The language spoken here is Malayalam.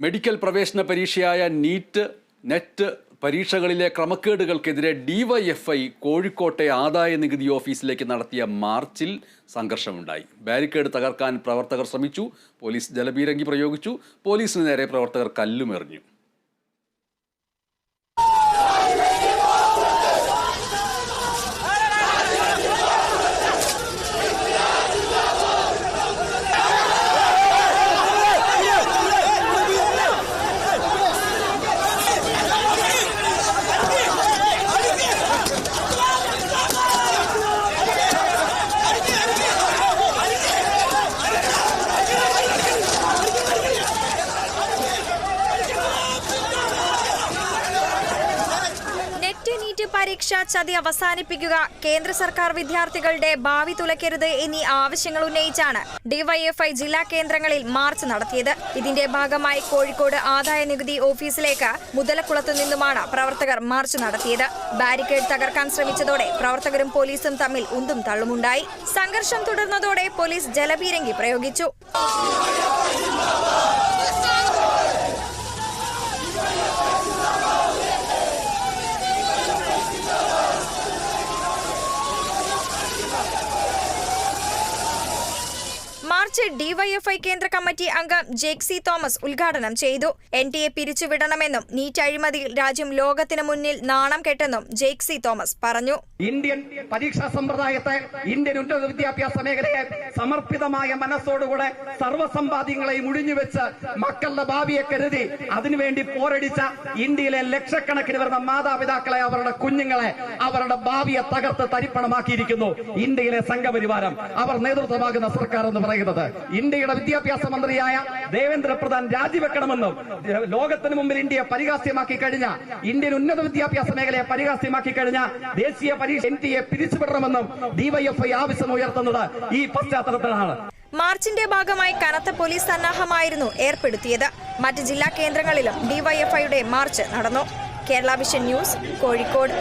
മെഡിക്കൽ പ്രവേശന പരീക്ഷയായ നീറ്റ്, നെറ്റ് പരീക്ഷകളിലെ ക്രമക്കേടുകൾക്കെതിരെ ഡിവൈഎഫ്ഐ കോഴിക്കോട്ടെ ആദായ നികുതി ഓഫീസിലേക്ക് നടത്തിയ മാർച്ചിൽ സംഘർഷമുണ്ടായി. ബാരിക്കേഡ് തകർക്കാൻ പ്രവർത്തകർ ശ്രമിച്ചു. പോലീസ് ജലപീരങ്കി പ്രയോഗിച്ചു. പോലീസിന് നേരെ പ്രവർത്തകർ കല്ലുമെറിഞ്ഞു. പരീക്ഷാ ചതി അവസാനിപ്പിക്കുക, കേന്ദ്ര സർക്കാർ വിദ്യാർത്ഥികളുടെ ഭാവി തുലയ്ക്കരുത് എന്നീ ആവശ്യങ്ങൾ ഉന്നയിച്ചാണ് ഡിവൈഎഫ്ഐ ജില്ലാ കേന്ദ്രങ്ങളിൽ മാർച്ച് നടത്തിയത്. ഇതിന്റെ ഭാഗമായി കോഴിക്കോട് ആദായ നികുതി ഓഫീസിലേക്ക് മുതലക്കുളത്തു നിന്നുമാണ് പ്രവർത്തകർ മാർച്ച് നടത്തിയത്. ബാരിക്കേഡ് തകർക്കാൻ ശ്രമിച്ചതോടെ പ്രവർത്തകരും പോലീസും തമ്മിൽ ഉന്തും തള്ളുമുണ്ടായി. സംഘർഷം തുടർന്നതോടെ പോലീസ് ജലപീരങ്കി പ്രയോഗിച്ചു. മാർച്ച് ഡിവൈഎഫ്ഐ കേന്ദ്ര കമ്മിറ്റി അംഗം ജെക്സി തോമസ് ഉദ്ഘാടനം ചെയ്തു. എൻഡിഎ പിരിച്ചുവിടണമെന്നും നീറ്റ് അഴിമതിയിൽ രാജ്യം ലോകത്തിന് മുന്നിൽ നാണം കെട്ടെന്നും ജെക്സി തോമസ് പറഞ്ഞു. ഇന്ത്യൻ പരീക്ഷാ സമ്പ്രദായത്തെ, ഇന്ത്യൻ ഉന്നത വിദ്യാഭ്യാസ മേഖലയെ സമർപ്പിതമായ മനസ്സോടുകൂടെ സർവ്വസമ്പാദ്യങ്ങളെയും ഒഴിഞ്ഞുവെച്ച് മക്കളുടെ ഭാവിയെ കരുതി അതിനുവേണ്ടി പോരടിച്ച ഇന്ത്യയിലെ ലക്ഷക്കണക്കിന് വരുന്ന മാതാപിതാക്കളെ, അവരുടെ കുഞ്ഞുങ്ങളെ, അവരുടെ ഭാവിയെ തകർത്ത് തരിപ്പണമാക്കിയിരിക്കുന്നു ഇന്ത്യയിലെ സംഘപരിവാരം. അവർ നേതൃത്വമാകുന്ന സർക്കാർ എന്ന് പറയുന്നത് ഇന്ത്യയുടെ വിദ്യാഭ്യാസ മന്ത്രിയായ ദേവേന്ദ്ര പ്രധാൻ രാജിവെക്കണമെന്നും ലോകത്തിന് മുമ്പിൽ ഇന്ത്യയെ പരിഹാസ്യമാക്കി കഴിഞ്ഞ, ഇന്ത്യൻ ഉന്നത വിദ്യാഭ്യാസ മേഖലയെ പരിഹാസ്യമാക്കി കഴിഞ്ഞ ദേശീയ പരീക്ഷ എൻഡിഎ പിരിച്ചുവിടണമെന്നും ഡിവൈഎഫ്ഐ ആവശ്യം ഉയർത്തുന്നത് ഈ പശ്ചാത്തലത്തിലാണ്. മാർച്ചിന്റെ ഭാഗമായി കനത്ത പോലീസ് സന്നാഹമായിരുന്നു ഏർപ്പെടുത്തിയത്. മറ്റ് ജില്ലാ കേന്ദ്രങ്ങളിലും ഡിവൈഎഫ്ഐയുടെ മാർച്ച് നടന്നു. Kerala vision news, Kozhikode.